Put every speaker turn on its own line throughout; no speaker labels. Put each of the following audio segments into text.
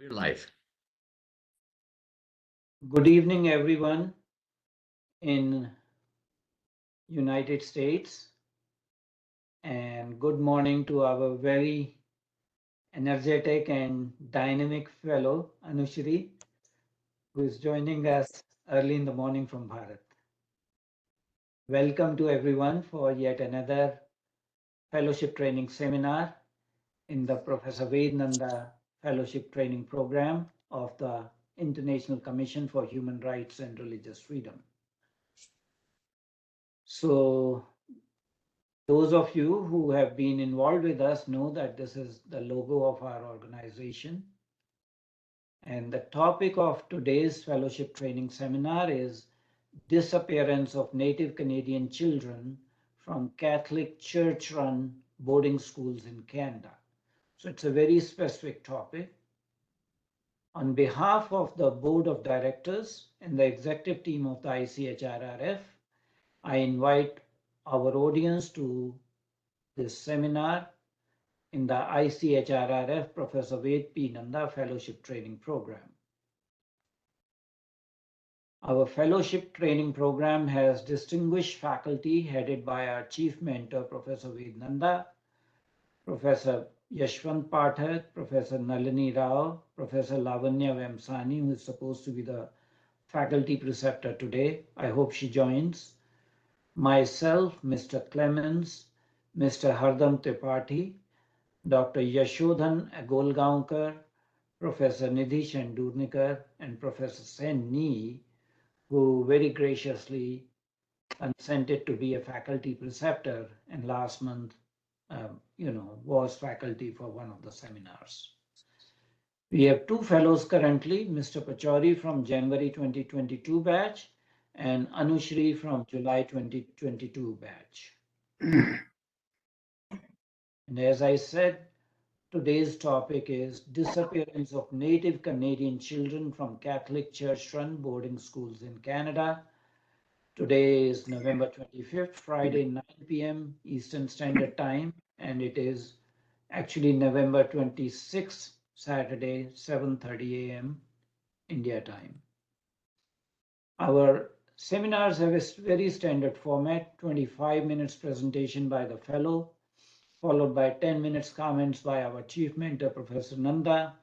We're live.
Good evening, everyone in United States, and good morning to our very energetic and dynamic fellow Anushree, who is joining us early in the morning from Bharat. Welcome to everyone for yet another fellowship training seminar in the Professor Nanda Fellowship Training Program of the International Commission for Human Rights and Religious Freedom. So those of you who have been involved with us know that this is the logo of our organization. And the topic of today's fellowship training seminar is Disappearance of Native Canadian Children from Catholic Church-run boarding schools in Canada. So it's a very specific topic. On behalf of the Board of Directors and the executive team of the ICHRRF, I invite our audience to this seminar in the ICHRRF Professor Ved P. Nanda Fellowship Training Program. Our fellowship training program has distinguished faculty headed by our chief mentor, Professor Ved Nanda, Professor Yashwant Pathak, Professor Nalini Rao, Professor Lavanya Vemsani, who is supposed to be the faculty preceptor today. I hope she joins. Myself, Mr. Clemens, Mr. Hardam Tripathi, Dr. Yashodhan Agolgaonkar, Professor Nidhi Shandurnikar, and Professor Sen Ni, who very graciously consented to be a faculty preceptor and last month, was faculty for one of the seminars. We have two fellows currently, Mr. Pachori from January 2022 batch and Anushree from July 2022 batch. And as I said, today's topic is Disappearance of Native Canadian Children from Catholic Church-run boarding schools in Canada. Today is November 25th, Friday, 9 p.m. Eastern Standard Time, and it is actually November 26th, Saturday, 7:30 a.m. India time. Our seminars have a very standard format, 25 minutes presentation by the fellow, followed by 10 minutes comments by our chief mentor, Professor Nanda.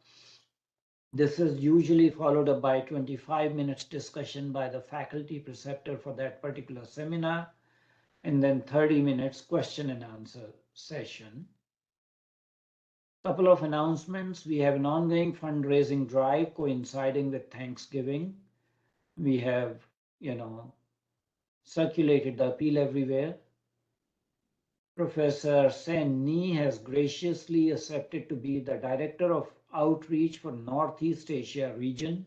This is usually followed up by 25 minutes discussion by the faculty preceptor for that particular seminar, and then 30 minutes question and answer session. Couple of announcements. We have an ongoing fundraising drive coinciding with Thanksgiving. We have, circulated the appeal everywhere. Professor Sen Ni has graciously accepted to be the Director of Outreach for Northeast Asia region.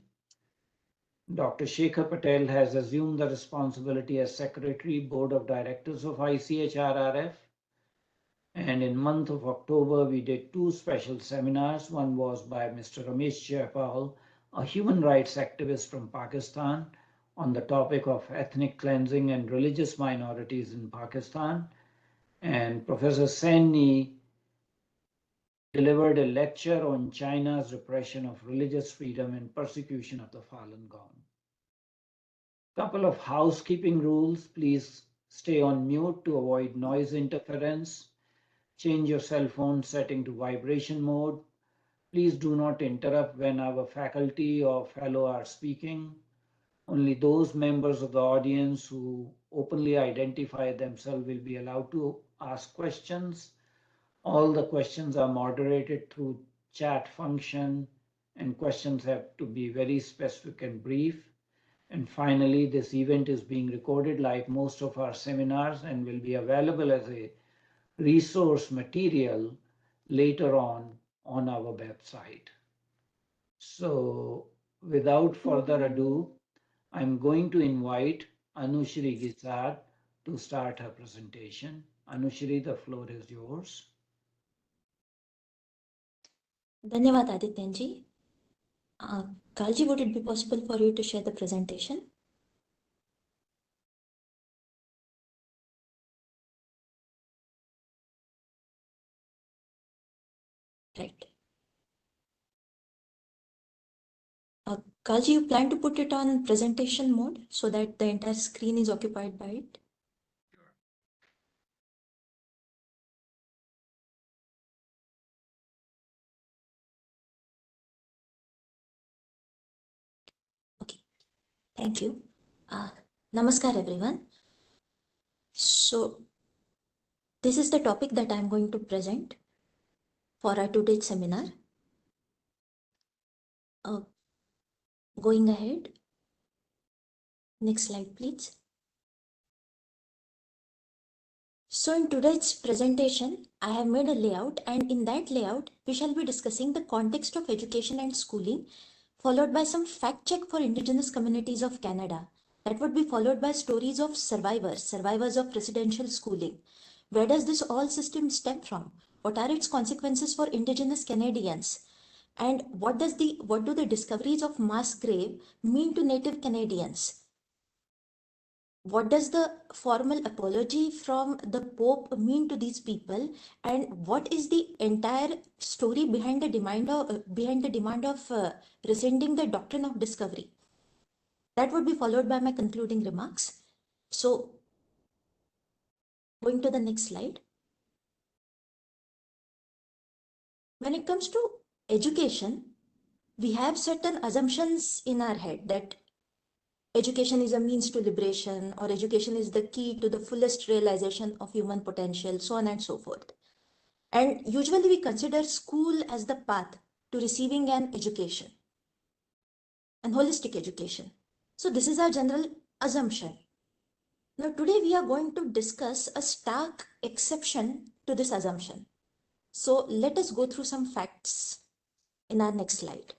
Dr. Shekhar Patel has assumed the responsibility as Secretary, Board of Directors of ICHRRF. And in month of October, we did two special seminars. One was by Mr. Ramesh Jaipal, a human rights activist from Pakistan, on the topic of ethnic cleansing and religious minorities in Pakistan. And Professor Sen Ni delivered a lecture on China's repression of religious freedom and persecution of the Falun Gong. Couple of housekeeping rules. Please stay on mute to avoid noise interference. Change your cell phone setting to vibration mode. Please do not interrupt when our faculty or fellow are speaking. Only those members of the audience who openly identify themselves will be allowed to ask questions. All the questions are moderated through chat function, and questions have to be very specific and brief. And finally, this event is being recorded like most of our seminars and will be available as a resource material later on our website. So without further ado, I'm going to invite Anushree Ghisad to start her presentation. Anushree, the floor is yours.
Dhanyavad Adityanji. Kalji, would it be possible for you to share the presentation? Right. Kalji, you plan to put it on presentation mode so that the entire screen is occupied by it? Okay, thank you. Namaskar, everyone. So, this is the topic that I'm going to present for our today's seminar. Going ahead. Next slide, please. So in today's presentation, I have made a layout, and in that layout, we shall be discussing the context of education and schooling, followed by some fact check for Indigenous communities of Canada. That would be followed by stories of survivors of residential schooling. Where does this all system stem from? What are its consequences for Indigenous Canadians? And what do the discoveries of mass grave mean to Native Canadians? What does the formal apology from the Pope mean to these people, and what is the entire story behind the demand of rescinding the doctrine of discovery? That would be followed by my concluding remarks. So, going to the next slide. When it comes to education, we have certain assumptions in our head that education is a means to liberation, or education is the key to the fullest realization of human potential, so on and so forth. And usually we consider school as the path to receiving an education, an holistic education. So this is our general assumption. Now today we are going to discuss a stark exception to this assumption. So let us go through some facts in our next slide.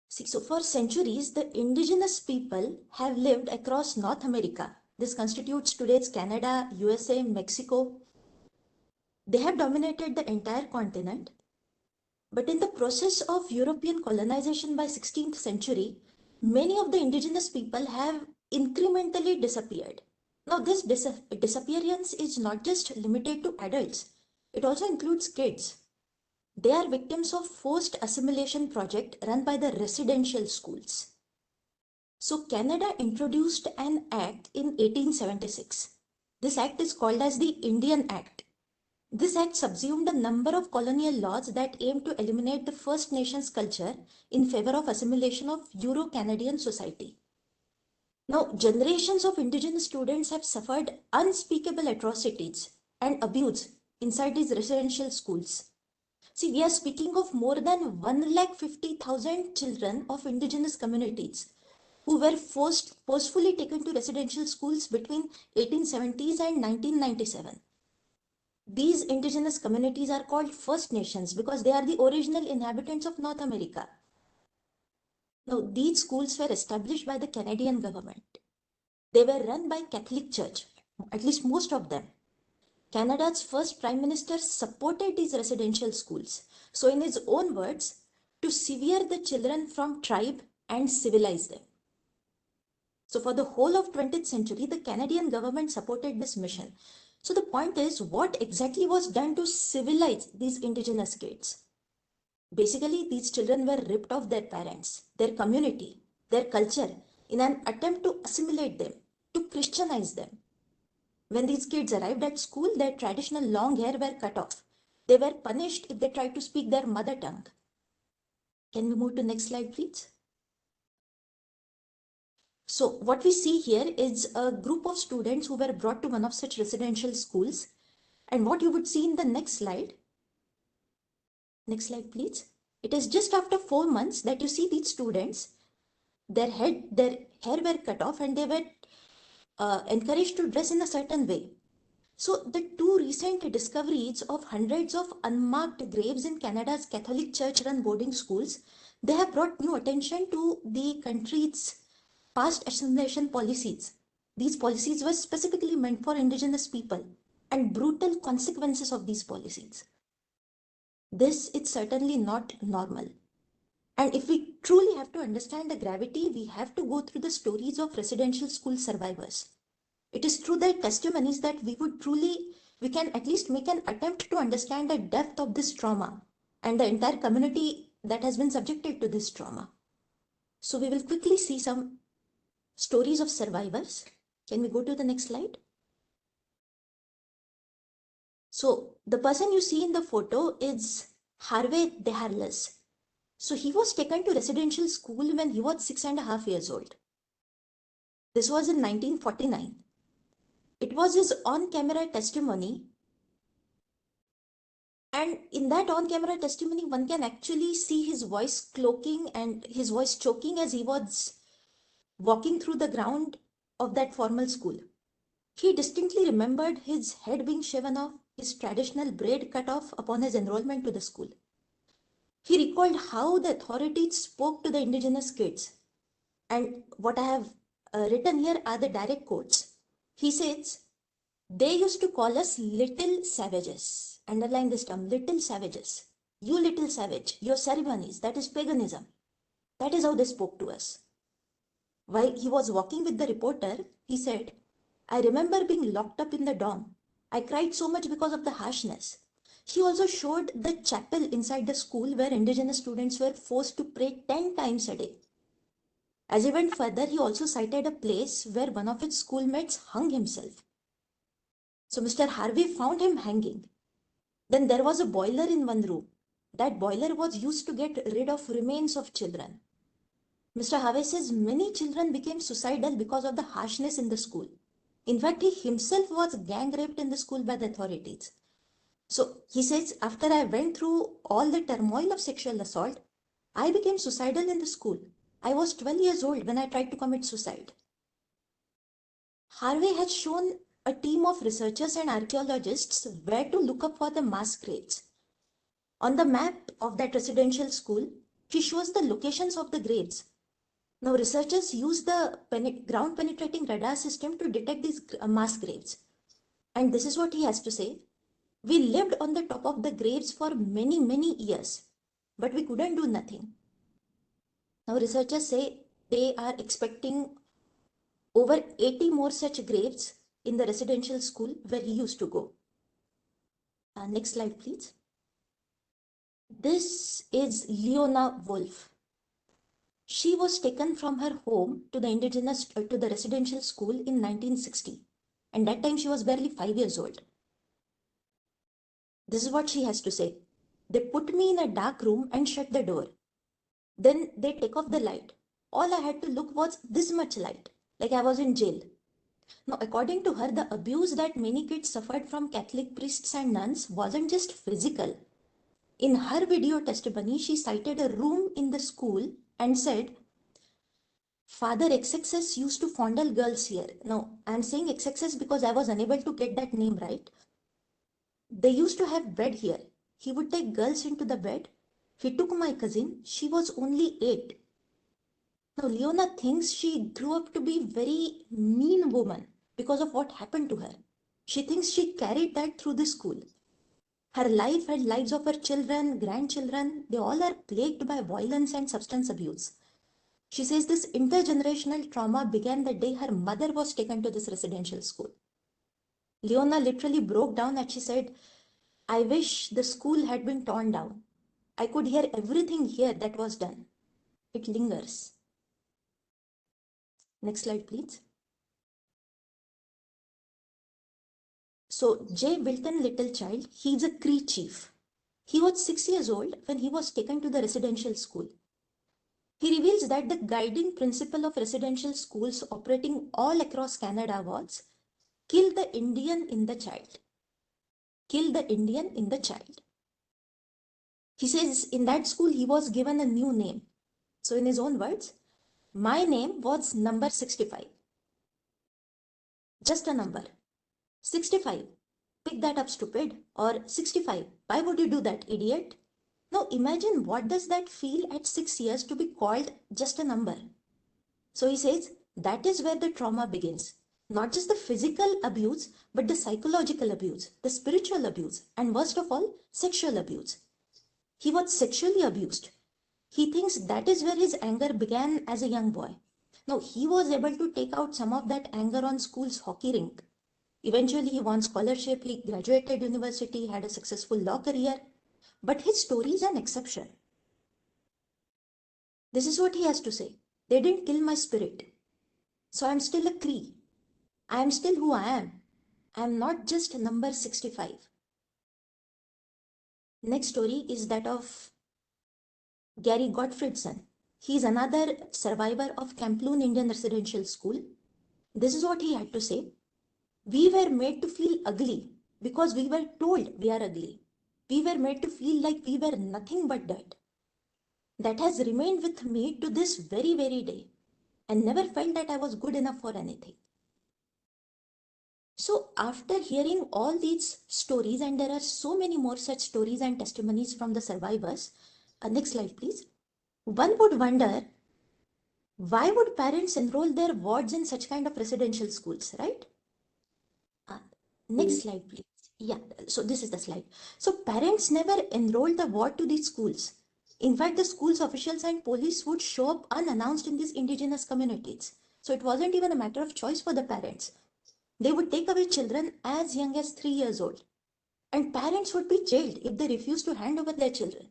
See, so for centuries, the indigenous people have lived across North America. This constitutes today's Canada, USA, Mexico. They have dominated the entire continent. But in the process of European colonization by 16th century, many of the indigenous people have incrementally disappeared. Now this disappearance is not just limited to adults, it also includes kids. They are victims of forced assimilation project run by the residential schools. So Canada introduced an act in 1876. This act is called as the Indian Act. This act subsumed a number of colonial laws that aimed to eliminate the First Nations culture in favor of assimilation of Euro-Canadian society. Now, generations of indigenous students have suffered unspeakable atrocities and abuse inside these residential schools. See, we are speaking of more than 150,000 children of indigenous communities who were forcefully taken to residential schools between 1870s and 1997. These indigenous communities are called First Nations because they are the original inhabitants of North America. Now, these schools were established by the Canadian government. They were run by Catholic Church, at least most of them. Canada's first Prime Minister supported these residential schools. So in his own words, to sever the children from tribe and civilize them. So for the whole of 20th century, the Canadian government supported this mission. So the point is, what exactly was done to civilize these indigenous kids? Basically, these children were ripped of their parents, their community, their culture, in an attempt to assimilate them, to Christianize them. When these kids arrived at school, their traditional long hair were cut off. They were punished if they tried to speak their mother tongue. Can we move to next slide, please? So what we see here is a group of students who were brought to one of such residential schools. And what you would see in the next slide, please. It is just after 4 months that you see these students, their hair were cut off and they were encouraged to dress in a certain way. So the two recent discoveries of hundreds of unmarked graves in Canada's Catholic Church-run boarding schools, they have brought new attention to the country's past assimilation policies. These policies were specifically meant for indigenous people and brutal consequences of these policies. This is certainly not normal. And if we truly have to understand the gravity, we have to go through the stories of residential school survivors. It is through their testimonies that we can at least make an attempt to understand the depth of this trauma. and the entire community that has been subjected to this trauma. So we will quickly see some stories of survivors. Can we go to the next slide? So the person you see in the photo is Harvey Deharles. So he was taken to residential school when he was 6.5 years old. This was in 1949. It was his on-camera testimony. And in that on-camera testimony, one can actually see his voice cloaking and his voice choking as he was walking through the ground of that formal school. He distinctly remembered his head being shaven off, his traditional braid cut off upon his enrollment to the school. He recalled how the authorities spoke to the indigenous kids. And what I have written here are the direct quotes. He says, they used to call us little savages. Underline this term, little savages. You little savage, your ceremonies, that is paganism. That is how they spoke to us. While he was walking with the reporter, he said, I remember being locked up in the dorm. I cried so much because of the harshness. He also showed the chapel inside the school where indigenous students were forced to pray 10 times a day. As he went further, he also cited a place where one of his schoolmates hung himself. So Mr. Harvey found him hanging. Then there was a boiler in one room. That boiler was used to get rid of remains of children. Mr. Harvey says many children became suicidal because of the harshness in the school. In fact, he himself was gang raped in the school by the authorities. So he says, after I went through all the turmoil of sexual assault, I became suicidal in the school. I was 12 years old when I tried to commit suicide. Harvey has shown a team of researchers and archaeologists where to look up for the mass graves. On the map of that residential school, he shows the locations of the graves. Now, researchers use the ground penetrating radar system to detect these mass graves. And this is what he has to say. We lived on the top of the graves for many, many years, but we couldn't do nothing. Now, researchers say they are expecting over 80 more such graves in the residential school where he used to go. Next slide, please. This is Leona Wolf. She was taken from her home to the residential school in 1960. And that time she was barely 5 years old. This is what she has to say. They put me in a dark room and shut the door. Then they take off the light. All I had to look was this much light, like I was in jail. Now, according to her, the abuse that many kids suffered from Catholic priests and nuns wasn't just physical. In her video testimony, she cited a room in the school and said, Father XXS used to fondle girls here. Now, I'm saying XXS because I was unable to get that name right. They used to have bed here. He would take girls into the bed. He took my cousin. She was only 8. Now, Leona thinks she grew up to be a very mean woman because of what happened to her. She thinks she carried that through the school. Her life and lives of her children, grandchildren, they all are plagued by violence and substance abuse. She says this intergenerational trauma began the day her mother was taken to this residential school. Leona literally broke down and she said, I wish the school had been torn down. I could hear everything here that was done. It lingers. Next slide, please. So J. Wilton Littlechild, he's a Cree chief. He was 6 years old when he was taken to the residential school. He reveals that the guiding principle of residential schools operating all across Canada was kill the Indian in the child. Kill the Indian in the child. He says in that school he was given a new name. So in his own words, my name was number 65. Just a number. 65. Pick that up, stupid. Or 65. Why would you do that, idiot? Now imagine what does that feel at 6 years to be called just a number. So he says that is where the trauma begins. Not just the physical abuse, but the psychological abuse, the spiritual abuse, and worst of all, sexual abuse. He was sexually abused. He thinks that is where his anger began as a young boy. Now, he was able to take out some of that anger on school's hockey rink. Eventually, he won scholarship, he graduated university, had a successful law career. But his story is an exception. This is what he has to say. They didn't kill my spirit. So I'm still a Cree. I am still who I am. I am not just number 65. Next story is that of Gary Gottfriedson. He is another survivor of Kamplun Indian Residential School. This is what he had to say. We were made to feel ugly because we were told we are ugly. We were made to feel like we were nothing but dirt. That has remained with me to this very, very day, and never felt that I was good enough for anything. So after hearing all these stories, and there are so many more such stories and testimonies from the survivors, next slide please, one would wonder, why would parents enroll their wards in such kind of residential schools, right? Next slide please. Yeah, so this is the slide. So parents never enrolled the ward to these schools. In fact, the school's officials and police would show up unannounced in these indigenous communities. So it wasn't even a matter of choice for the parents. They would take away children as young as 3 years old. And parents would be jailed if they refused to hand over their children.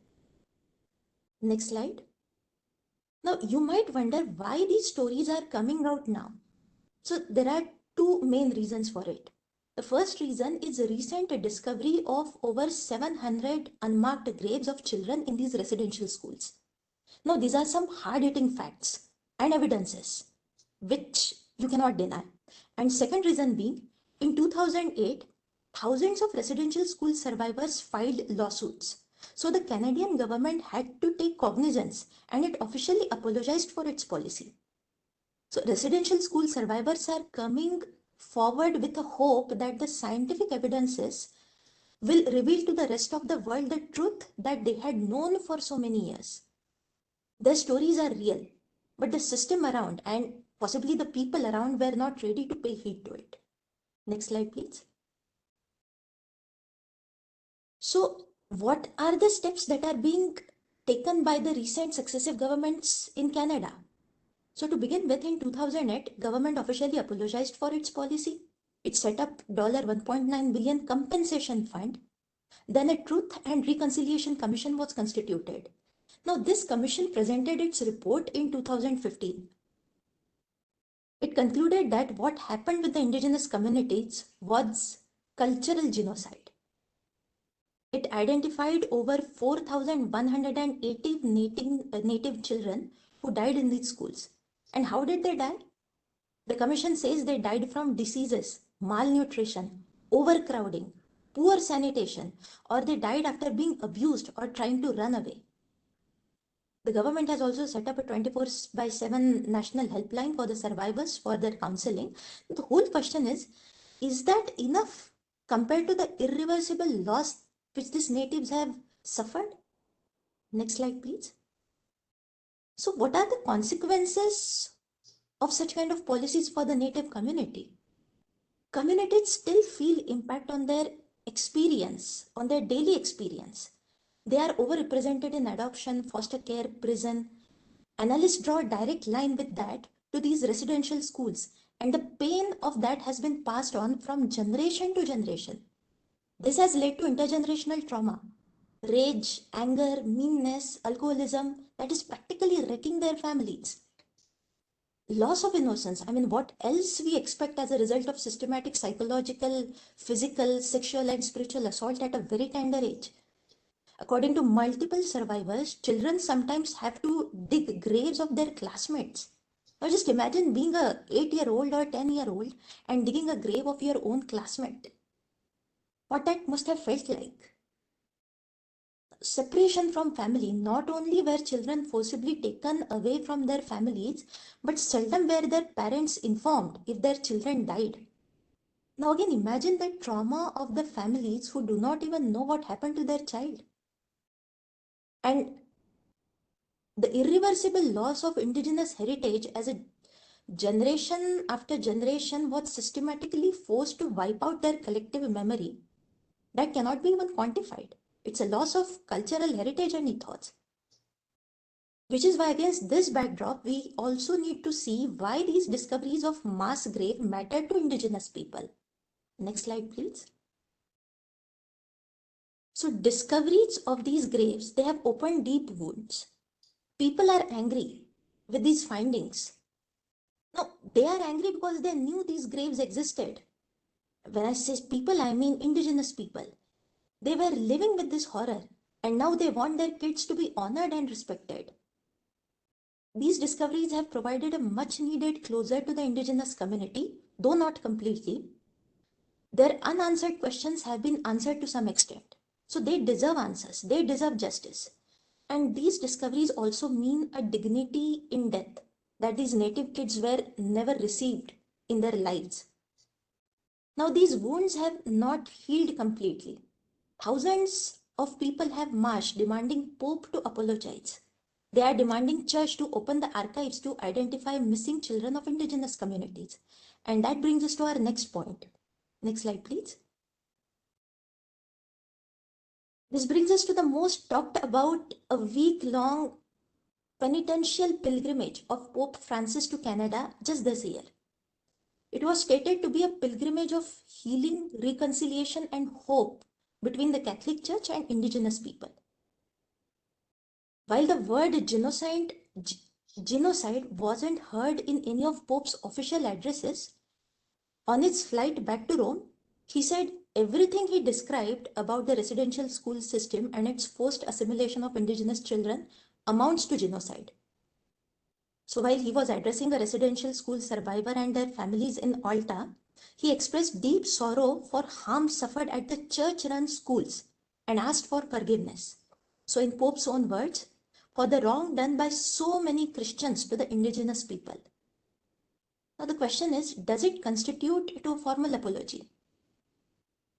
Next slide. Now, you might wonder why these stories are coming out now. So there are two main reasons for it. The first reason is a recent discovery of over 700 unmarked graves of children in these residential schools. Now, these are some hard-hitting facts and evidences which you cannot deny. And second reason being, in 2008, thousands of residential school survivors filed lawsuits. So the Canadian government had to take cognizance, and it officially apologized for its policy. So residential school survivors are coming forward with a hope that the scientific evidences will reveal to the rest of the world the truth that they had known for so many years. Their stories are real, but the system around and possibly the people around were not ready to pay heed to it. Next slide, please. So what are the steps that are being taken by the recent successive governments in Canada? So to begin with, in 2008, government officially apologized for its policy. It set up $1.9 billion compensation fund. Then a Truth and Reconciliation Commission was constituted. Now this commission presented its report in 2015. It concluded that what happened with the indigenous communities was cultural genocide. It identified over 4,180 native children who died in these schools. And how did they die? The commission says they died from diseases, malnutrition, overcrowding, poor sanitation, or they died after being abused or trying to run away. The government has also set up a 24/7 national helpline for the survivors for their counseling. The whole question is that enough compared to the irreversible loss which these natives have suffered? Next slide, please. So what are the consequences of such kind of policies for the native community? Communities still feel impact on their experience, on their daily experience. They are overrepresented in adoption, foster care, prison. Analysts draw a direct line with that to these residential schools, and the pain of that has been passed on from generation to generation. This has led to intergenerational trauma, rage, anger, meanness, alcoholism that is practically wrecking their families. Loss of innocence. I mean, what else we expect as a result of systematic psychological, physical, sexual, and spiritual assault at a very tender age? According to multiple survivors, children sometimes have to dig graves of their classmates. Now just imagine being a 8-year-old or 10-year-old and digging a grave of your own classmate. What that must have felt like. Separation from family. Not only were children forcibly taken away from their families, but seldom were their parents informed if their children died. Now again, imagine the trauma of the families who do not even know what happened to their child. And the irreversible loss of indigenous heritage as a generation after generation was systematically forced to wipe out their collective memory, that cannot be even quantified. It's a loss of cultural heritage and ethos. Which is why against this backdrop, we also need to see why these discoveries of mass grave matter to indigenous people. Next slide, please. So discoveries of these graves, they have opened deep wounds. People are angry with these findings. No, they are angry because they knew these graves existed. When I say people, I mean indigenous people. They were living with this horror, and now they want their kids to be honored and respected. These discoveries have provided a much needed closure to the indigenous community, though not completely. Their unanswered questions have been answered to some extent. So they deserve answers, they deserve justice. And these discoveries also mean a dignity in death that these native kids were never received in their lives. Now, these wounds have not healed completely. Thousands of people have marched demanding Pope to apologize. They are demanding Church to open the archives to identify missing children of indigenous communities. And that brings us to our next point. Next slide, please. This brings us to the most talked about a week-long penitential pilgrimage of Pope Francis to Canada just this year. It was stated to be a pilgrimage of healing, reconciliation, and hope between the Catholic Church and indigenous people. While the word genocide wasn't heard in any of Pope's official addresses, on his flight back to Rome, he said everything he described about the residential school system and its forced assimilation of indigenous children amounts to genocide. So while he was addressing a residential school survivor and their families in Alta, he expressed deep sorrow for harm suffered at the church-run schools and asked for forgiveness. So in Pope's own words, for the wrong done by so many Christians to the indigenous people. Now the question is, does it constitute to a formal apology?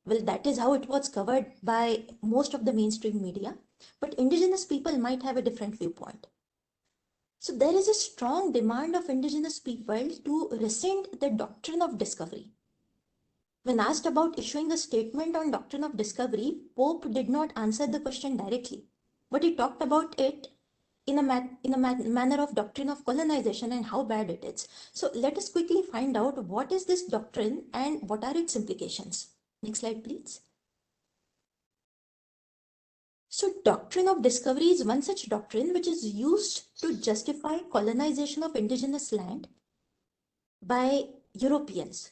Well, that is how it was covered by most of the mainstream media, but indigenous people might have a different viewpoint. So there is a strong demand of indigenous people to rescind the doctrine of discovery. When asked about issuing a statement on doctrine of discovery, Pope did not answer the question directly, but he talked about it in a manner of doctrine of colonization and how bad it is. So let us quickly find out what is this doctrine and what are its implications. Next slide, please. So doctrine of discovery is one such doctrine which is used to justify colonization of indigenous land by Europeans.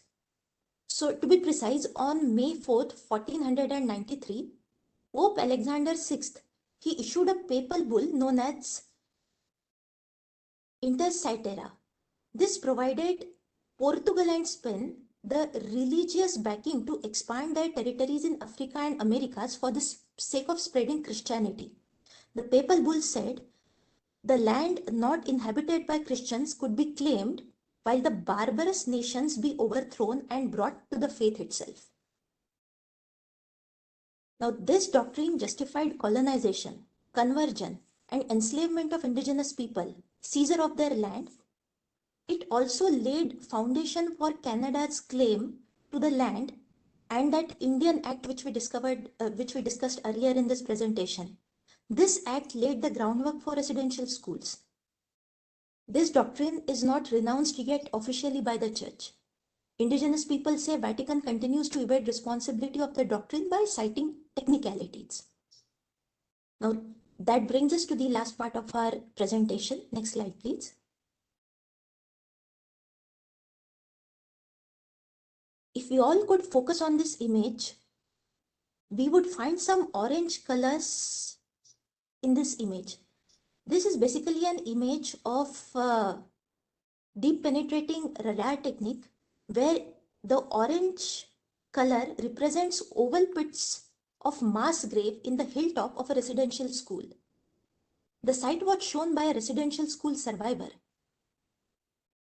So to be precise, on May 4th, 1493, Pope Alexander VI, he issued a papal bull known as Inter Caetera. This provided Portugal and Spain the religious backing to expand their territories in Africa and Americas for the sake of spreading Christianity. The papal bull said the land not inhabited by Christians could be claimed while the barbarous nations be overthrown and brought to the faith itself. Now, this doctrine justified colonization, conversion, and enslavement of indigenous people, seizure of their land. It also laid foundation for Canada's claim to the land and that Indian Act which we discussed earlier in this presentation. This act laid the groundwork for residential schools. This doctrine is not renounced yet officially by the Church. Indigenous people say Vatican continues to evade responsibility of the doctrine by citing technicalities. Now, that brings us to the last part of our presentation. Next slide, please. If we all could focus on this image, we would find some orange colors in this image. This is basically an image of deep penetrating radar technique where the orange color represents oval pits of mass grave in the hilltop of a residential school. The site was shown by a residential school survivor.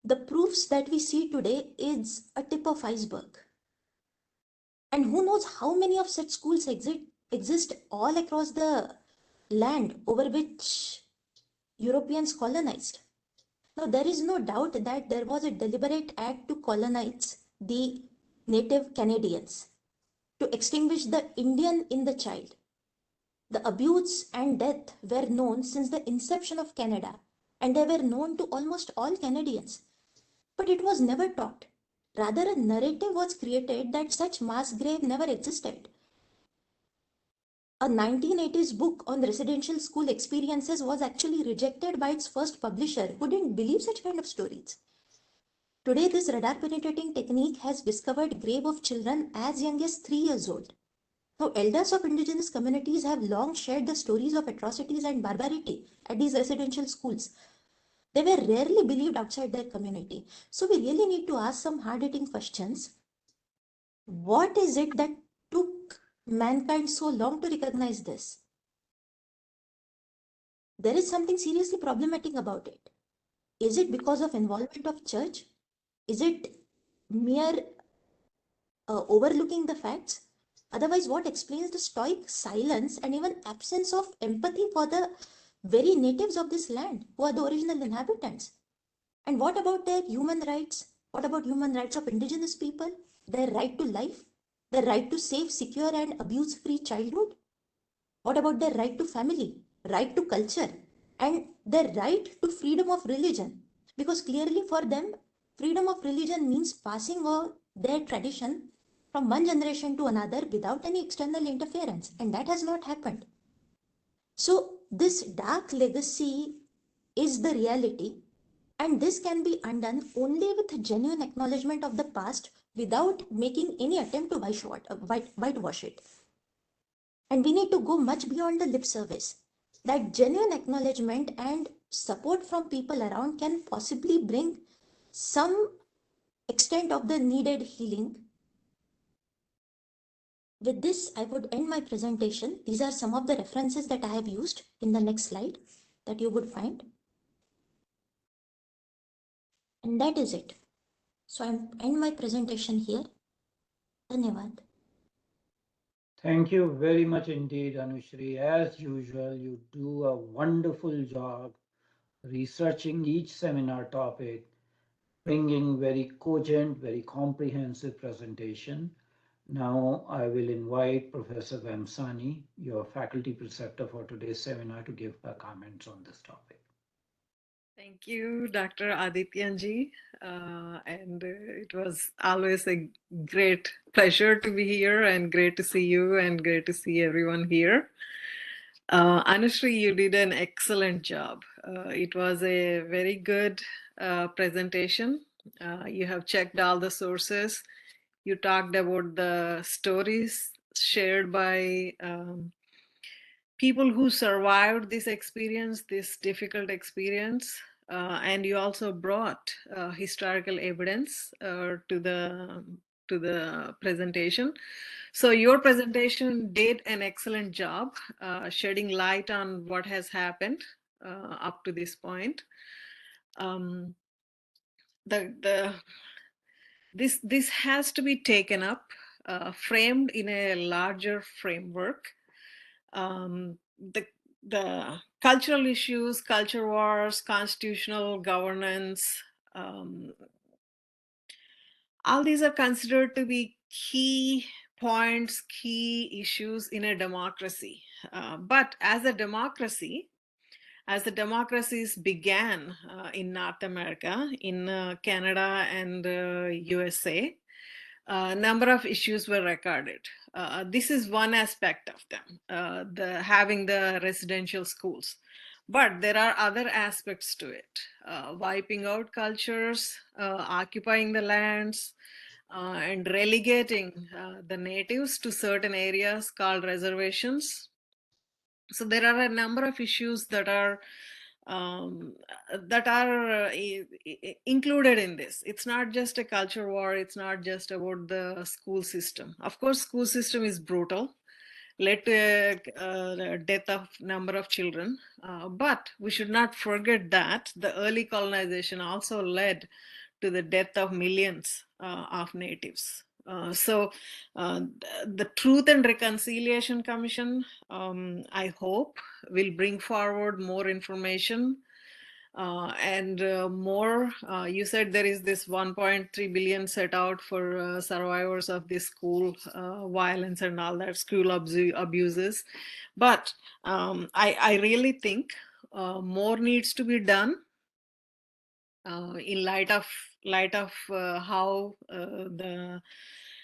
The proofs that we see today is a tip of iceberg. And who knows how many of such schools exist all across the land over which Europeans colonized. Now, there is no doubt that there was a deliberate act to colonize the native Canadians, to extinguish the Indian in the child. The abuse and death were known since the inception of Canada, and they were known to almost all Canadians. But it was never taught. Rather, a narrative was created that such mass grave never existed. A 1980s book on residential school experiences was actually rejected by its first publisher, who didn't believe such kind of stories. Today, this radar penetrating technique has discovered grave of children as young as 3 years old. Now, elders of indigenous communities have long shared the stories of atrocities and barbarity at these residential schools. They were rarely believed outside their community. So we really need to ask some hard-hitting questions. What is it that took mankind so long to recognize this? There is something seriously problematic about it. Is it because of involvement of church? Is it mere overlooking the facts? Otherwise, what explains the stoic silence and even absence of empathy for the very natives of this land, who are the original inhabitants? And what about their human rights? What about human rights of indigenous people? Their right to life? Their right to safe, secure, and abuse-free childhood? What about their right to family, right to culture, and their right to freedom of religion? Because clearly for them, freedom of religion means passing on their tradition from one generation to another without any external interference, and that has not happened. So this dark legacy is the reality, and this can be undone only with genuine acknowledgement of the past without making any attempt to whitewash it. And we need to go much beyond the lip service. That genuine acknowledgement and support from people around can possibly bring some extent of the needed healing. With this, I would end my presentation. These are some of the references that I have used in the next slide that you would find. And that is it. So I end my presentation here. Dhanyavad.
Thank you very much indeed, Anushree. As usual, you do a wonderful job researching each seminar topic, bringing very cogent, very comprehensive presentation. Now I will invite Professor Vemsani, your faculty preceptor for today's seminar, to give her comments on this topic.
Thank you, Dr. Adityanji. And it was always a great pleasure to be here, and great to see you, and great to see everyone here. Anushree, you did an excellent job. It was a very good presentation. You have checked all the sources. You talked about the stories shared by people who survived this experience, this difficult experience, and you also brought historical evidence to the presentation. So your presentation did an excellent job shedding light on what has happened up to this point. This has to be taken up, framed in a larger framework. The cultural issues, culture wars, constitutional governance, all these are considered to be key points, key issues in a democracy. But as the democracies began in North America, in Canada and USA, a number of issues were recorded. This is one aspect of them, having the residential schools. But there are other aspects to it, wiping out cultures, occupying the lands, and relegating the natives to certain areas called reservations. So there are a number of issues that are included in this. It's not just a culture war. It's not just about the school system. Of course, school system is brutal, led to a death of number of children. But we should not forget that the early colonization also led to the death of millions of natives. So the Truth and Reconciliation Commission, I hope, will bring forward more information and more. You said there is this 1.3 billion set out for survivors of this school violence and all that, school abuses. But I really think more needs to be done in light of how the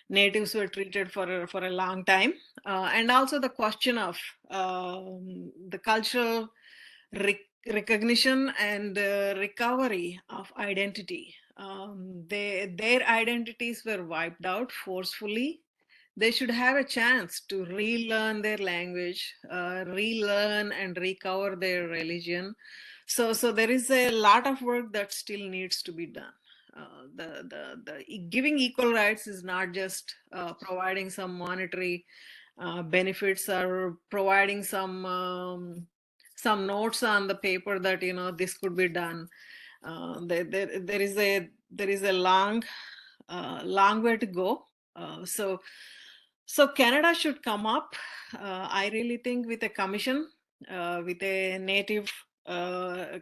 natives were treated for a long time, and also the question of the cultural recognition and recovery of identity. Their identities were wiped out forcefully. They should have a chance to relearn their language, relearn and recover their religion. So there is a lot of work that still needs to be done. The giving equal rights is not just providing some monetary benefits or providing some notes on the paper that this could be done. There is a long way to go. So Canada should come up, I really think, with a commission, with a native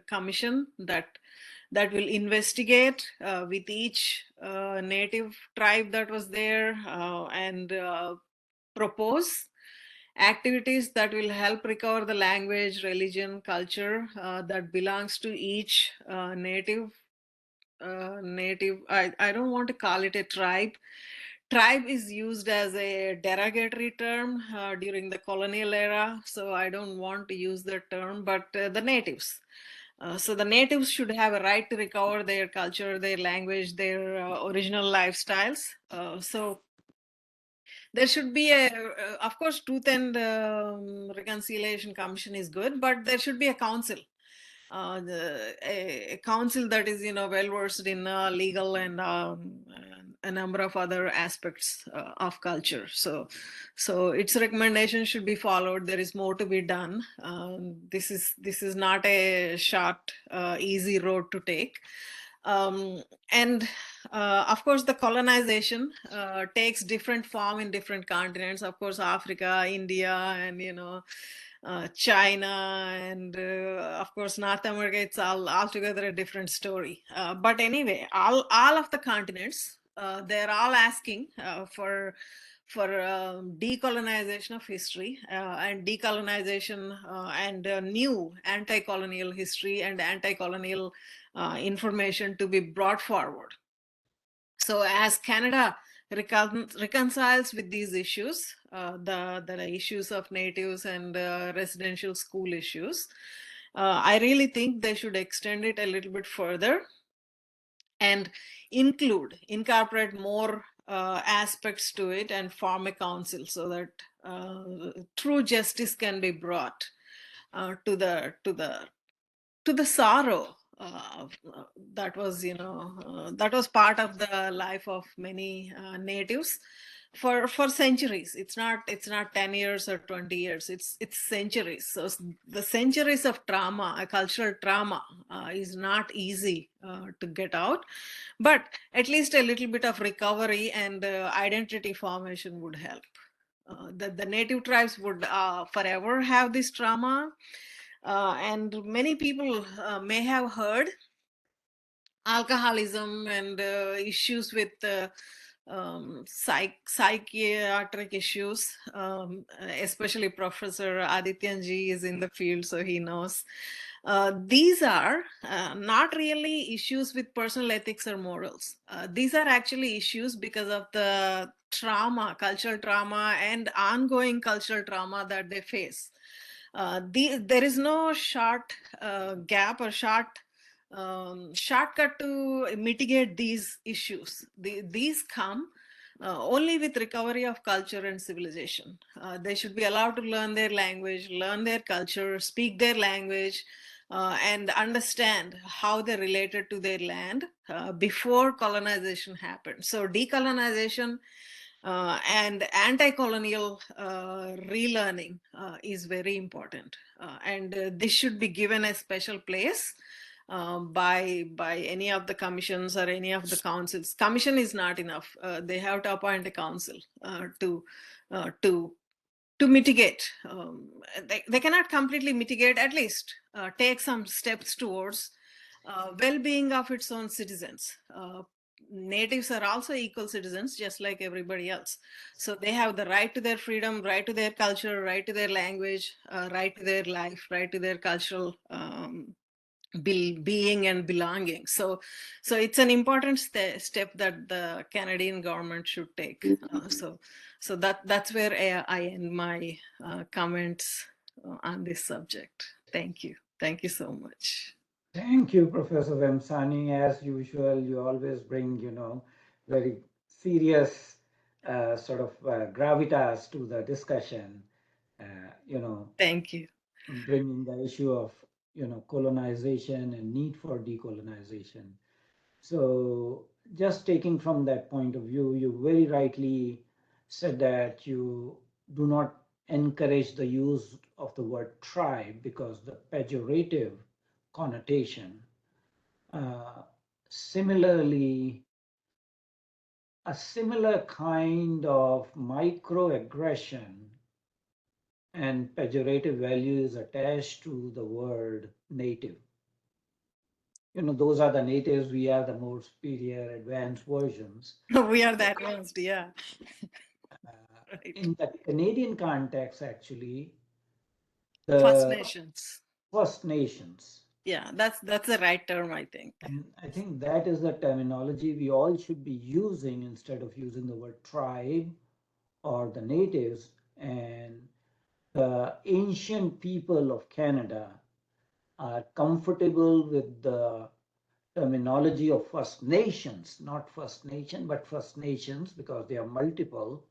commission that will investigate with each native tribe that was there, and propose activities that will help recover the language, religion, culture that belongs to each native. I don't want to call it a tribe. Tribe is used as a derogatory term during the colonial era, so I don't want to use that term, but the natives. So the natives should have a right to recover their culture, their language, their original lifestyles. So there should be of course, Truth and Reconciliation Commission is good, but there should be a council. A council that is well versed in legal and a number of other aspects of culture. So its recommendations should be followed. There is more to be done. This is not a short easy road to take. And of course, the colonization takes different form in different continents. Of course, Africa, India, and China, and of course North America. It's altogether a different story. But anyway, all of the continents, they're all asking for decolonization of history and decolonization and new anti-colonial history and anti-colonial information to be brought forward. So as Canada reconciles with these issues, the issues of natives and residential school issues, I really think they should extend it a little bit further and incorporate more aspects to it and form a council so that true justice can be brought to the sorrow that was that was part of the life of many natives for centuries. It's not 10 years or 20 years, it's centuries. So the centuries of trauma, a cultural trauma, is not easy to get out, but at least a little bit of recovery and identity formation would help. The native tribes would forever have this trauma. And many people may have heard alcoholism and issues with psychiatric issues. Especially Professor Adityanji is in the field, so he knows. These are not really issues with personal ethics or morals. These are actually issues because of the trauma, cultural trauma, and ongoing cultural trauma that they face. There is no short gap or shortcut to mitigate these issues. These come only with recovery of culture and civilization. They should be allowed to learn their language, learn their culture, speak their language, and understand how they're related to their land before colonization happened. So decolonization and anti-colonial relearning is very important, and this should be given a special place by any of the commissions or any of the councils. Commission is not enough. They have to appoint a council to mitigate. They cannot completely mitigate, at least take some steps towards well-being of its own citizens. Natives are also equal citizens, just like everybody else. So they have the right to their freedom, right to their culture, right to their language, right to their life, right to their cultural being and belonging. So it's an important step that the Canadian government should take. So that's where I end my comments on this subject. Thank you so much.
Thank you, Professor Vemsani. As usual, you always bring, very serious sort of gravitas to the discussion,
Thank you.
bringing the issue of, colonization and need for decolonization. So just taking from that point of view, you very rightly said that you do not encourage the use of the word tribe because the pejorative connotation. Similarly, a similar kind of microaggression and pejorative value is attached to the word native. Those are the natives, we are the more superior, advanced versions.
We are the advanced, yeah. Right.
In the Canadian context, actually,
First
the
Nations.
First Nations.
Yeah, that's the right term, I think.
And I think that is the terminology we all should be using instead of using the word tribe or the natives. And the ancient people of Canada are comfortable with the terminology of First Nations, not First Nation, but First Nations, because they are multiple.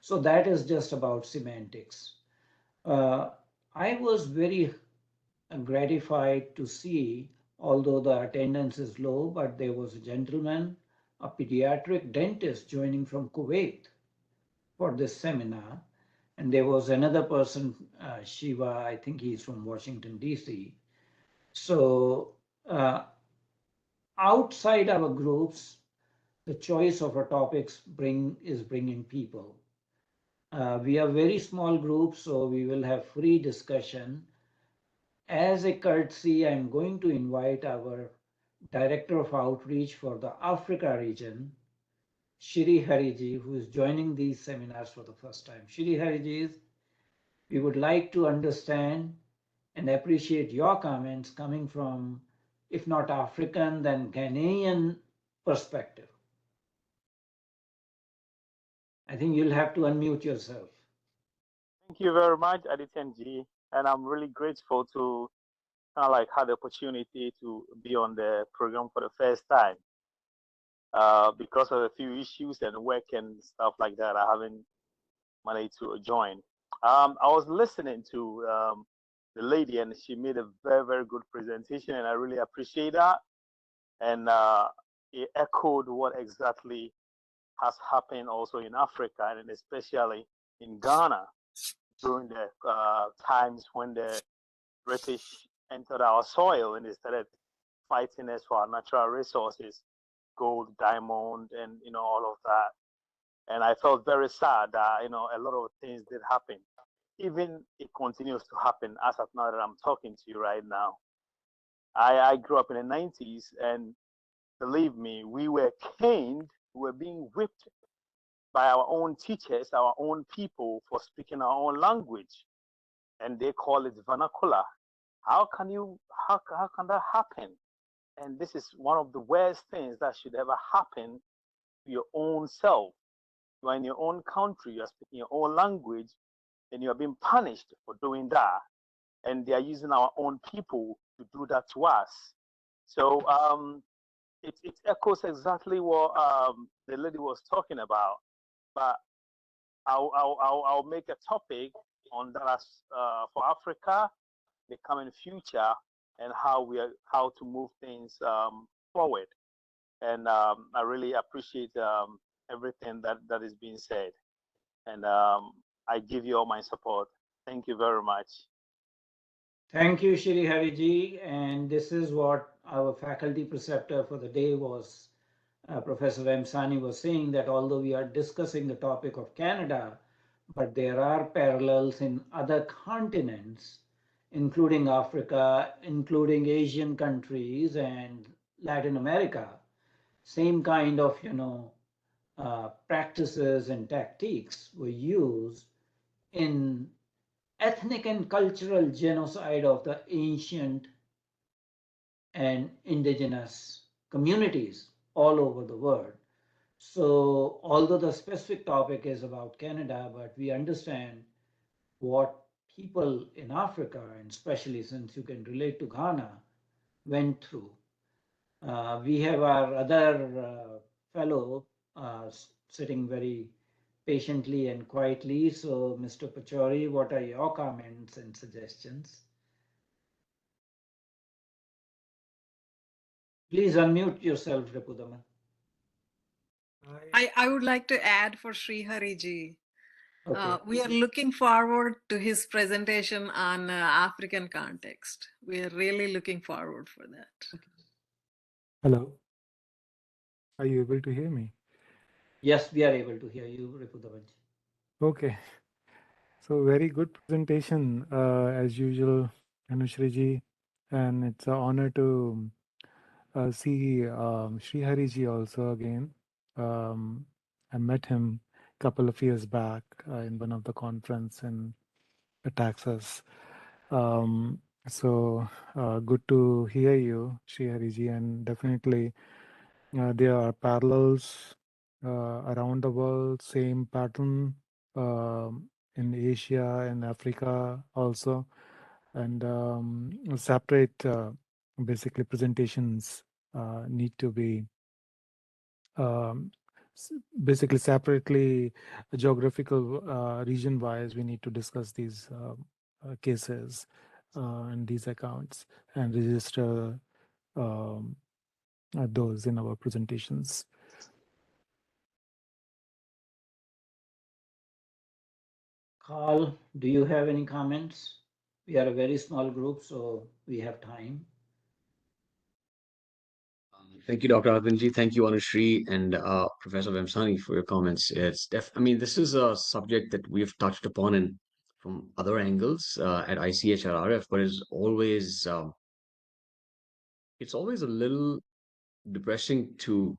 So that is just about semantics. I was very gratified to see, although the attendance is low, but there was a gentleman, a pediatric dentist joining from Kuwait for this seminar. And there was another person, Shiva, I think he's from Washington, D.C. So outside our groups, the choice of our topics is bringing people. We are very small groups, so we will have free discussion. As a courtesy, I'm going to invite our Director of Outreach for the Africa region, Shri Hariji, who is joining these seminars for the first time. Shri Hariji, we would like to understand and appreciate your comments coming from, if not African, then Ghanaian perspective. I think you'll have to unmute yourself.
Thank you very much, Adityanji, and I'm really grateful to kind of like have the opportunity to be on the program for the first time. Because of a few issues and work and stuff like that, I haven't managed to join. I was listening to the lady, and she made a very, very good presentation, and I really appreciate that. And it echoed what exactly has happened also in Africa, and especially in Ghana during the times when the British entered our soil and they started fighting us for our natural resources, gold, diamond, and all of that. And I felt very sad that a lot of things did happen. Even it continues to happen as of now that I'm talking to you right now. I grew up in the 90s, and believe me, we were caned, we were being whipped by our own teachers, our own people, for speaking our own language, and they call it vernacular. How can that happen? And this is one of the worst things that should ever happen to your own self. You are in your own country, you are speaking your own language, and you are being punished for doing that. And they are using our own people to do that to us. So it echoes exactly what the lady was talking about. But I'll make a topic on that for Africa, the coming future, and how to move things forward. And I really appreciate everything that is being said, and I give you all my support. Thank you very much.
Thank you, Shri Hariji. And this is what our faculty preceptor for the day was, Professor Vemsani was saying, that although we are discussing the topic of Canada, but there are parallels in other continents, including Africa, including Asian countries and Latin America. Same kind of, practices and tactics were used in ethnic and cultural genocide of the ancient and indigenous communities all over the world. So, although the specific topic is about Canada, but we understand what people in Africa, and especially since you can relate to Ghana, went through. We have our other fellow sitting very patiently and quietly. So, Mr. Pachori, what are your comments and suggestions? Please unmute yourself, Ripudaman.
I would like to add for Srihari ji.
Okay.
We are looking forward to his presentation on African context. We are really looking forward for that.
Hello. Are you able to hear me?
Yes, we are able to hear you, Ripudaman.
Okay. So very good presentation as usual, Anushree ji. And it's an honor to see Srihari ji also again. I met him a couple of years back in one of the conference in Texas. So good to hear you, Srihari ji, and definitely there are parallels around the world, same pattern in Asia and Africa also, and separate basically presentations need to be um, basically separately geographical region wise. We need to discuss these cases and these accounts and register um, those in our presentations.
Carl, do you have any comments? We are a very small group, so we have time.
Thank you, Dr. Arvinji. Thank you, Anushree and Professor Vemsani for your comments. I mean, this is a subject that we've touched upon in from other angles at ICHRRF, but it's always a little depressing to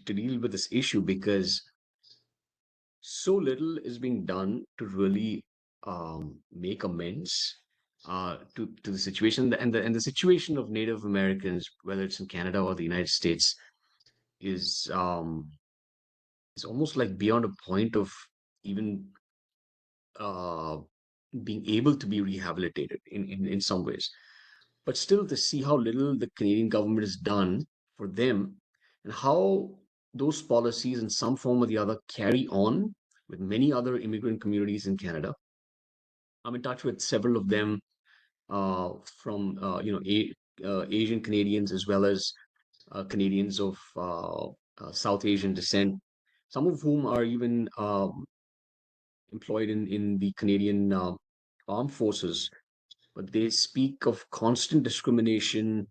deal with this issue because so little is being done to really make amends to the situation and the situation of Native Americans, whether it's in Canada or the United States, is is almost like beyond a point of even uh, being able to be rehabilitated in some ways. But still, to see how little the Canadian government has done for them and how those policies, in some form or the other, carry on with many other immigrant communities in Canada. I'm in touch with several of them from Asian Canadians as well as Canadians of South Asian descent, some of whom are even employed in the Canadian armed forces, but they speak of constant discrimination,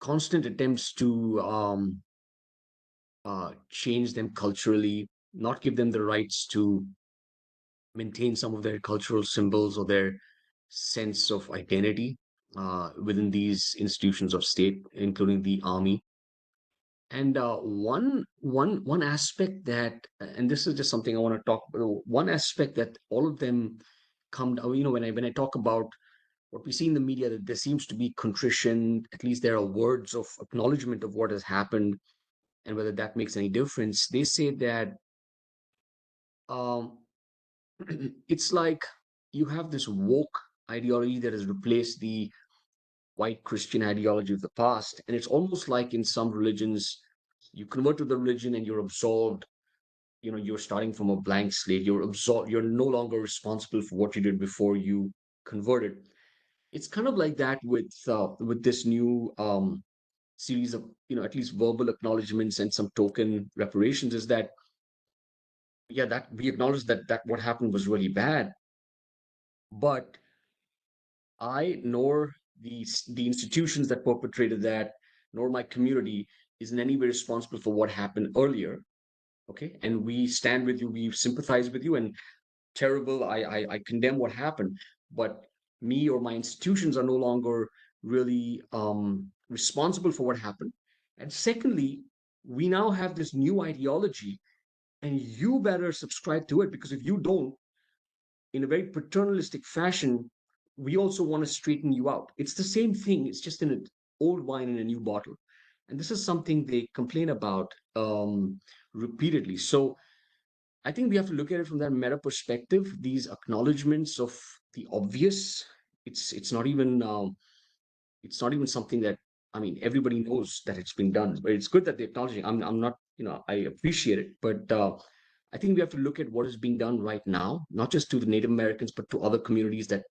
constant attempts to change them culturally, not give them the rights to maintain some of their cultural symbols or their sense of identity within these institutions of state, including the army. And one aspect that, and this is just something I want to talk about. One aspect that all of them come, when I talk about what we see in the media, that there seems to be contrition. At least there are words of acknowledgement of what has happened, and whether that makes any difference. They say that um, it's like you have this woke ideology that has replaced the white Christian ideology of the past, and it's almost like in some religions, you convert to the religion and you're absolved. You're starting from a blank slate. You're absolved. You're no longer responsible for what you did before you converted. It's kind of like that with this new series of at least verbal acknowledgments and some token reparations. Is that, yeah, that we acknowledge that what happened was really bad, but I nor the institutions that perpetrated that, nor my community is in any way responsible for what happened earlier. Okay, and we stand with you, we sympathize with you, and terrible. I condemn what happened, but me or my institutions are no longer really responsible for what happened. And secondly, we now have this new ideology, and you better subscribe to it, because if you don't, in a very paternalistic fashion, we also want to straighten you out. It's the same thing. It's just in an old wine in a new bottle. And this is something they complain about repeatedly. So I think we have to look at it from that meta perspective. These acknowledgments of the obvious. It's not even something that, I mean, everybody knows that it's been done, but it's good that they're acknowledging. I'm not, I appreciate it, but I think we have to look at what is being done right now, not just to the Native Americans, but to other communities that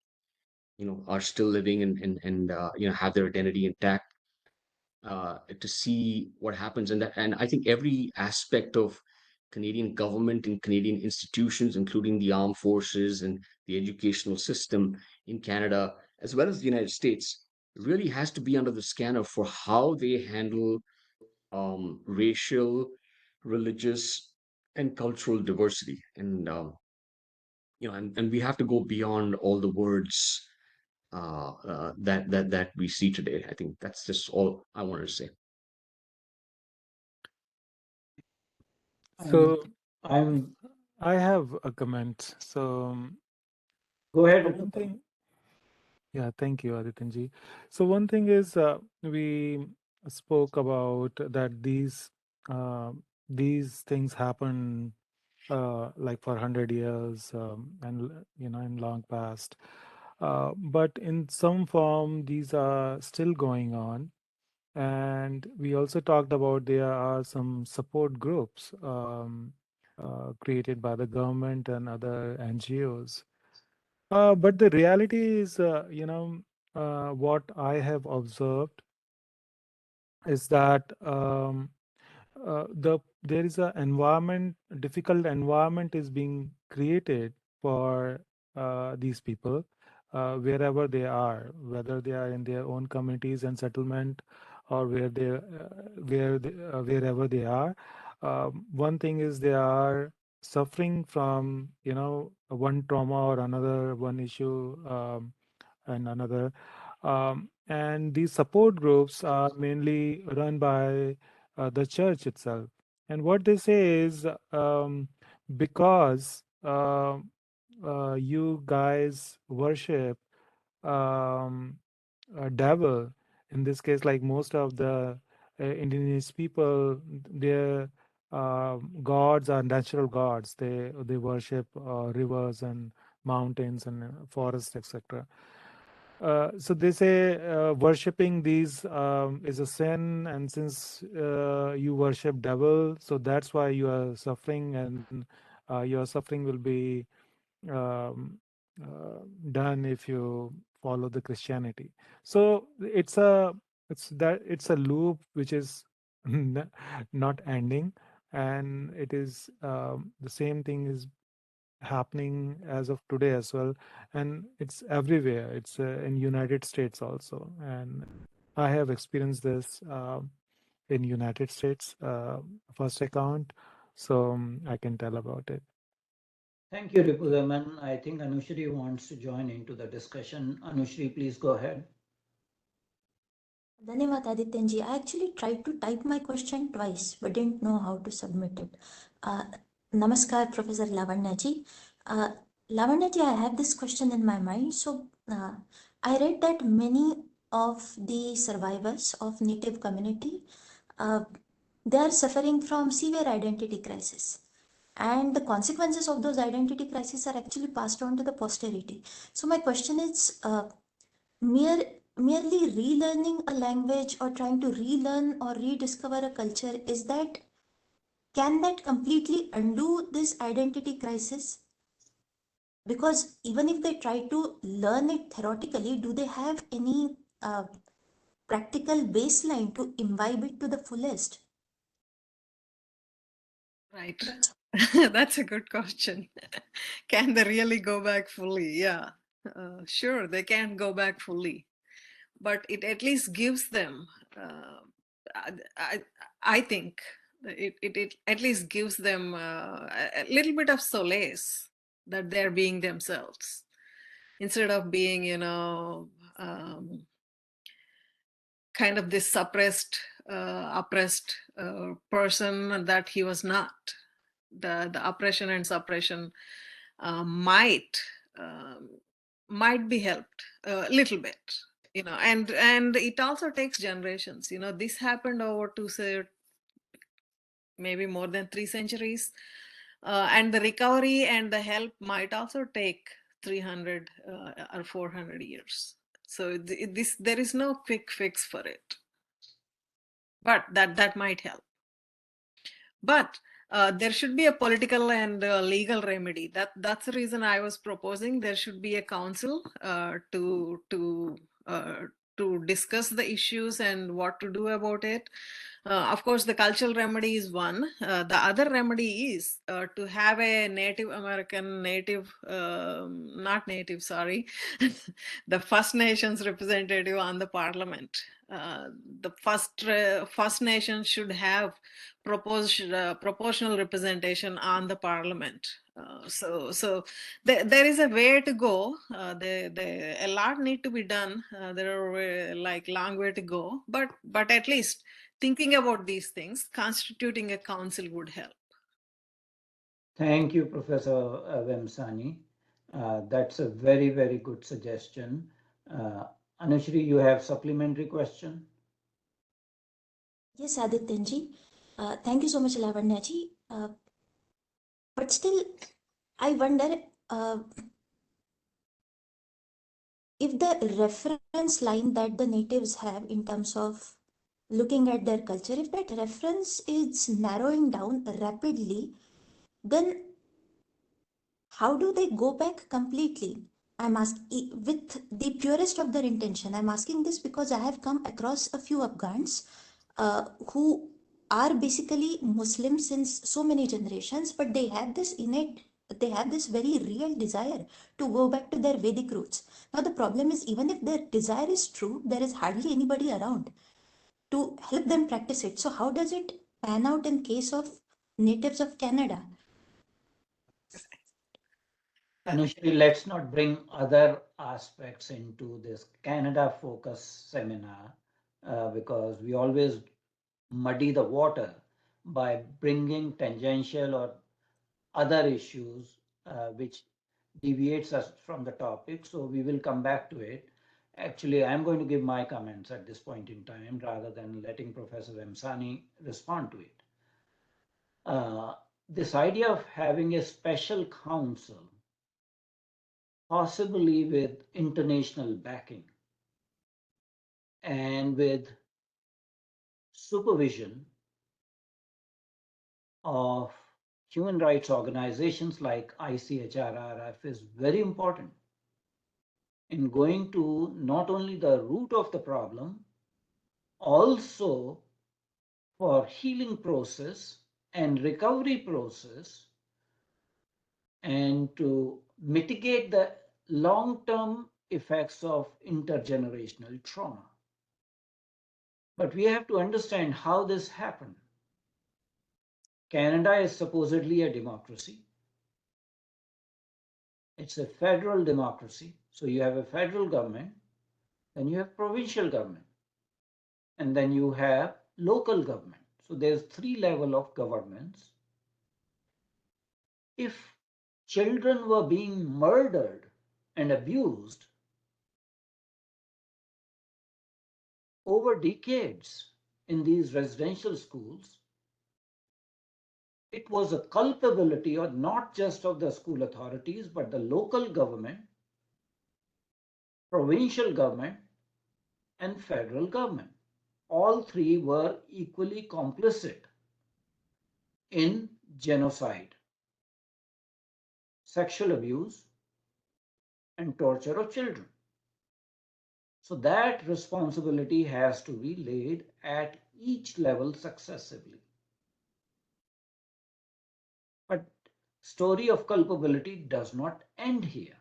are still living and have their identity intact, to see what happens. And I think every aspect of Canadian government and Canadian institutions, including the armed forces and the educational system in Canada, as well as the United States, really has to be under the scanner for how they handle racial, religious, and cultural diversity. And we have to go beyond all the words that we see today. I think that's just all I wanted to say.
So
I'm
I have a comment. So
go ahead.
one thing, yeah, thank you, Adityanji. So one thing is, we spoke about that these things happen like for 100 years, and in long past. But in some form, these are still going on. And we also talked about there are some support groups created by the government and other NGOs. But the reality is, what I have observed is that there is a difficult environment is being created for these people, wherever they are, whether they are in their own communities and settlement, or wherever they are. One thing is they are suffering from one trauma or another, one issue, and another. And these support groups are mainly run by the church itself. And what they say is, because you guys worship a devil, in this case, like most of the indigenous people, their gods are natural gods. They worship rivers and mountains and forests, etc. So they say worshipping these is a sin, and since you worship devil, so that's why you are suffering, and your suffering will be um, done if you follow the Christianity. So it's a loop which is not ending, and it is the same thing is happening as of today as well, and it's everywhere. It's in United States also, and I have experienced this in United States first account, so I can tell about it.
Thank you, Ripudaman. I think Anushree wants to join into the discussion. Anushree, please go ahead.
Dhanyavad Adityanji. I actually tried to type my question twice but didn't know how to submit it. Namaskar, Professor Lavanyaji. Lavanyaji, I have this question in my mind. So I read that many of the survivors of Native community, they are suffering from severe identity crisis. And the consequences of those identity crises are actually passed on to the posterity. So my question is, merely relearning a language or trying to relearn or rediscover a culture, can that completely undo this identity crisis? Because even if they try to learn it theoretically, do they have any practical baseline to imbibe it to the fullest?
Right. That's a good question. Can they really go back fully? Yeah, sure, they can't go back fully, but it at least gives them, I think, it at least gives them a little bit of solace that they're being themselves instead of being, kind of this suppressed, oppressed person that he was not. The oppression and suppression might be helped a little bit. you know, and it also takes generations. You know, this happened over to say maybe more than 3 centuries, and the recovery and the help might also take 300 or 400 years. So this there is no quick fix for it, but that might help. But there should be a political and legal remedy. That's the reason I was proposing there should be a council to discuss the issues and what to do about it. Of course, the cultural remedy is one. The other remedy is to have a Native American, not native, sorry, the First Nations representative on the parliament. The First Nation should have proportional representation on the parliament. So there is a way to go. A lot need to be done. There are like long way to go, but at least thinking about these things, constituting a council would help.
Thank you, Professor Vemsani. That's a very, very good suggestion. Anushree, you have supplementary question?
Yes, Adityanji. Thank you so much, Lavanyaji. But still, I wonder if the reference line that the natives have in terms of looking at their culture, if that reference is narrowing down rapidly, then how do they go back completely? I'm asking with the purest of their intention. I'm asking this because I have come across a few Afghans who are basically Muslims since so many generations, but they have this very real desire to go back to their Vedic roots. Now, the problem is, even if their desire is true, there is hardly anybody around to help them practice it. So, how does it pan out in case of natives of Canada?
Anushree, let's not bring other aspects into this Canada focus seminar because we always muddy the water by bringing tangential or other issues which deviates us from the topic. So we will come back to it. Actually, I'm going to give my comments at this point in time rather than letting Professor Vemsani respond to it. This idea of having a special council, possibly with international backing and with supervision of human rights organizations like ICHRRF, is very important in going to not only the root of the problem, also for healing process and recovery process, and to mitigate the long-term effects of intergenerational trauma. But we have to understand how this happened. Canada is supposedly a democracy. It's a federal democracy. So you have a federal government, then you have provincial government, and then you have local government. So there's 3 levels of governments. If children were being murdered and abused over decades in these residential schools, it was a culpability or not just of the school authorities, but the local government, provincial government, and federal government. All 3 were equally complicit in genocide, sexual abuse, and torture of children. So that responsibility has to be laid at each level successively. But story of culpability does not end here.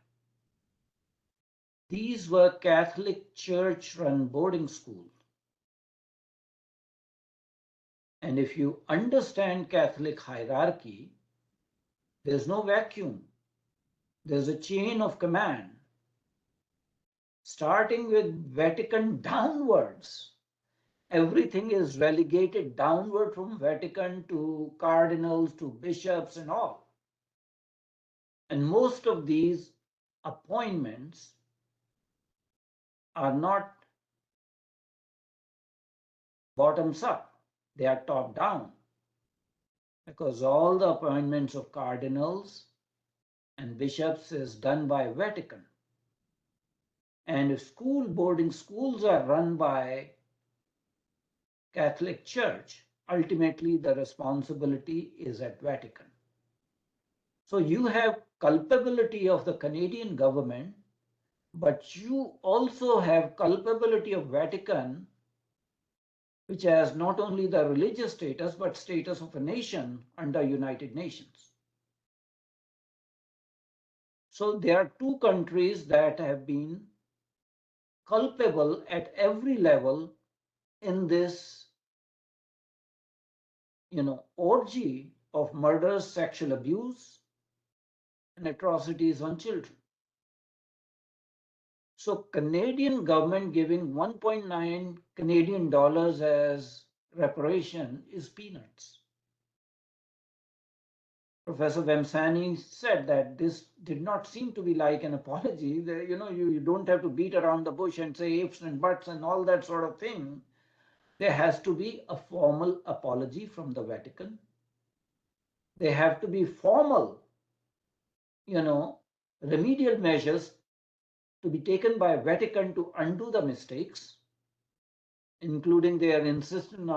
These were Catholic church-run boarding schools. And if you understand Catholic hierarchy, there's no vacuum. There's a chain of command, starting with Vatican downwards. Everything is relegated downward from Vatican to cardinals, to bishops and all. And most of these appointments are not bottoms up, they are top down, because all the appointments of cardinals and bishops is done by Vatican. And if boarding schools are run by Catholic Church, ultimately the responsibility is at Vatican. So you have culpability of the Canadian government, but you also have culpability of Vatican, which has not only the religious status, but status of a nation under United Nations. So there are two countries that have been culpable at every level in this, orgy of murders, sexual abuse, and atrocities on children. So Canadian government giving 1.9 Canadian dollars as reparation is peanuts. Professor Vemsani said that this did not seem to be like an apology. You don't have to beat around the bush and say ifs and buts and all that sort of thing. There has to be a formal apology from the Vatican. There have to be formal, remedial measures to be taken by Vatican to undo the mistakes, including their insistence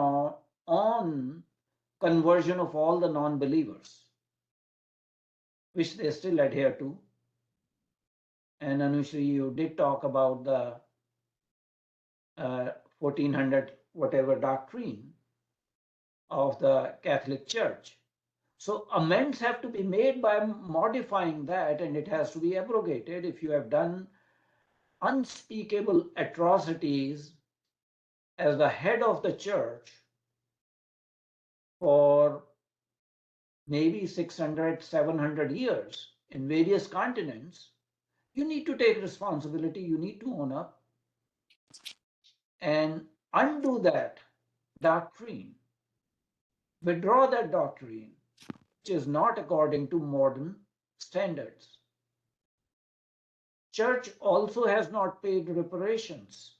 on conversion of all the non-believers, which they still adhere to. And Anushree, you did talk about the 1400 whatever doctrine of the Catholic Church. So amends have to be made by modifying that, and it has to be abrogated if you have done unspeakable atrocities as the head of the church for maybe 600, 700 years in various continents. You need to take responsibility, you need to own up and undo that doctrine, withdraw that doctrine, which is not according to modern standards. Church also has not paid reparations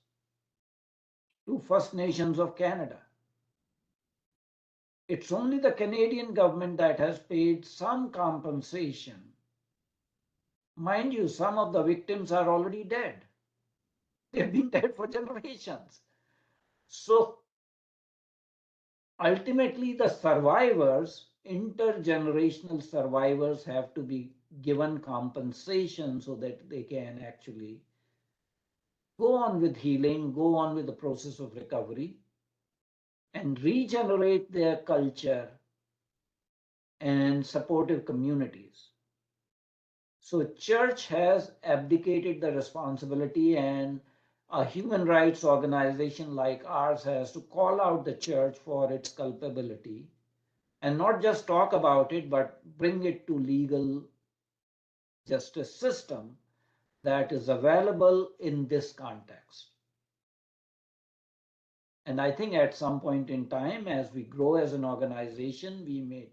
to First Nations of Canada. It's only the Canadian government that has paid some compensation. Mind you, some of the victims are already dead. They've been dead for generations. So ultimately, the survivors, intergenerational survivors, have to be given compensation so that they can actually go on with healing, go on with the process of recovery, and regenerate their culture and supportive communities. So church has abdicated the responsibility, and a human rights organization like ours has to call out the church for its culpability and not just talk about it, but bring it to legal justice system that is available in this context. And I think at some point in time, as we grow as an organization, we may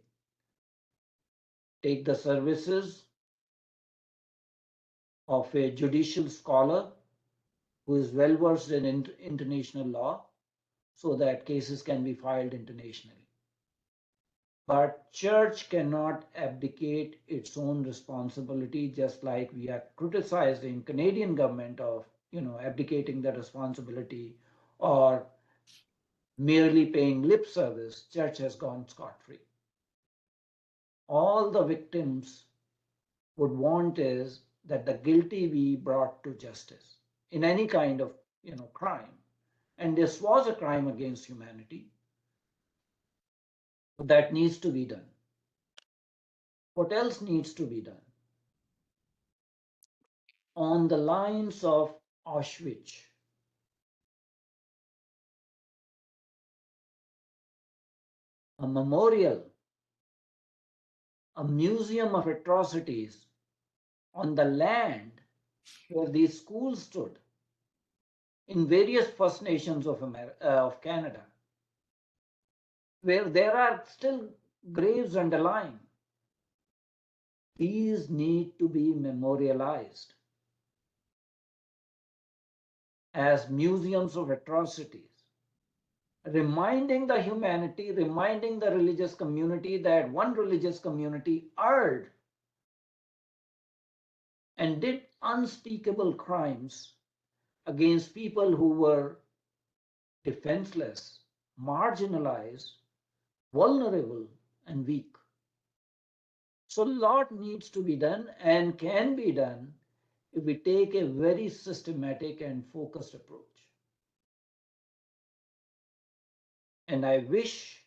take the services of a judicial scholar who is well versed in international law so that cases can be filed internationally. But church cannot abdicate its own responsibility, just like we are criticizing Canadian government of abdicating the responsibility or merely paying lip service. Church has gone scot-free. All the victims would want is that the guilty be brought to justice in any kind of crime. And this was a crime against humanity. That needs to be done. What else needs to be done? On the lines of Auschwitz, a memorial, a museum of atrocities on the land where these schools stood in various First Nations of Canada, where there are still graves underlying. These need to be memorialized as museums of atrocities. reminding the humanity, reminding the religious community that one religious community erred and did unspeakable crimes against people who were defenseless, marginalized, vulnerable, and weak. So, a lot needs to be done and can be done if we take a very systematic and focused approach. And I wish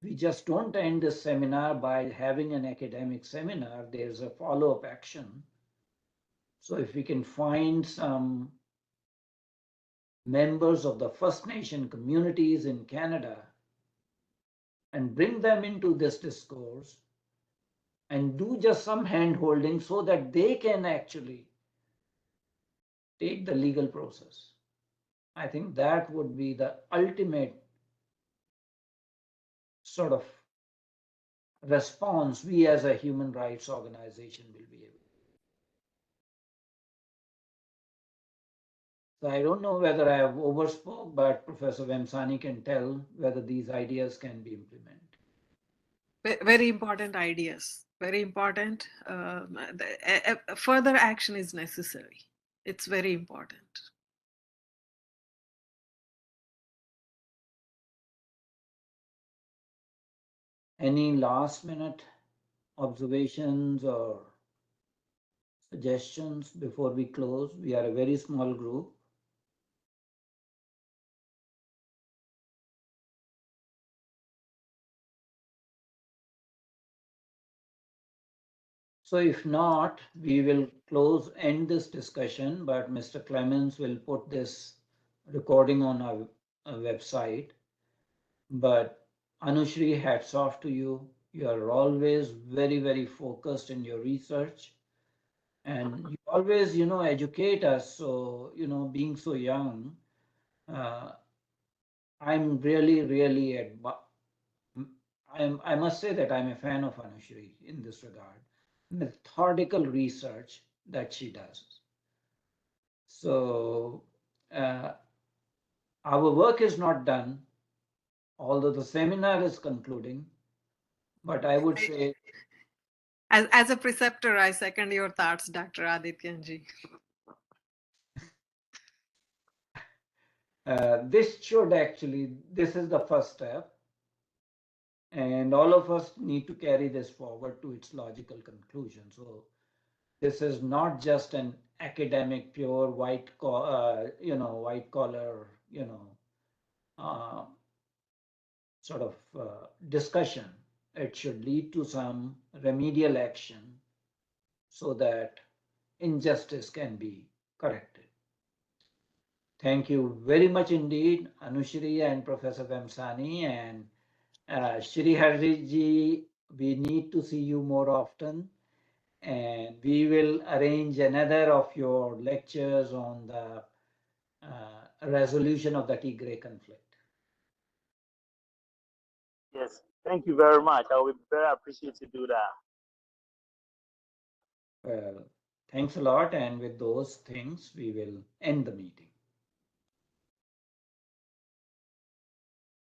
we just don't end this seminar by having an academic seminar. There's a follow-up action. So if we can find some members of the First Nation communities in Canada and bring them into this discourse and do just some hand holding so that they can actually take the legal process. I think that would be the ultimate sort of response we as a human rights organization will be able. So I don't know whether I have overspoke, but Professor Vemsani can tell whether these ideas can be implemented.
Very important ideas. Very important. Further action is necessary. It's very important.
Any last minute observations or suggestions before we close? We are a very small group. So if not, we will end this discussion, but Mr. Clemens will put this recording on our website. But Anushree, hats off to you. You are always very, very focused in your research. And you always, educate us. So, being so young, I'm really, really, I must say that I'm a fan of Anushree in this regard. Methodical research that she does. So, our work is not done, although the seminar is concluding. But I would say,
as a preceptor, I second your thoughts, Dr. Adityanji.
this is the first step. And all of us need to carry this forward to its logical conclusion. So this is not just an academic, pure white collar, sort of discussion. It should lead to some remedial action so that injustice can be corrected. Thank you very much indeed, Anushree and Professor Vemsani, and Shri Hariji. We need to see you more often, and we will arrange another of your lectures on the resolution of the Tigray conflict.
Yes, thank you very much. I will be very appreciated to do that.
Well, thanks a lot, and with those things, we will end the meeting.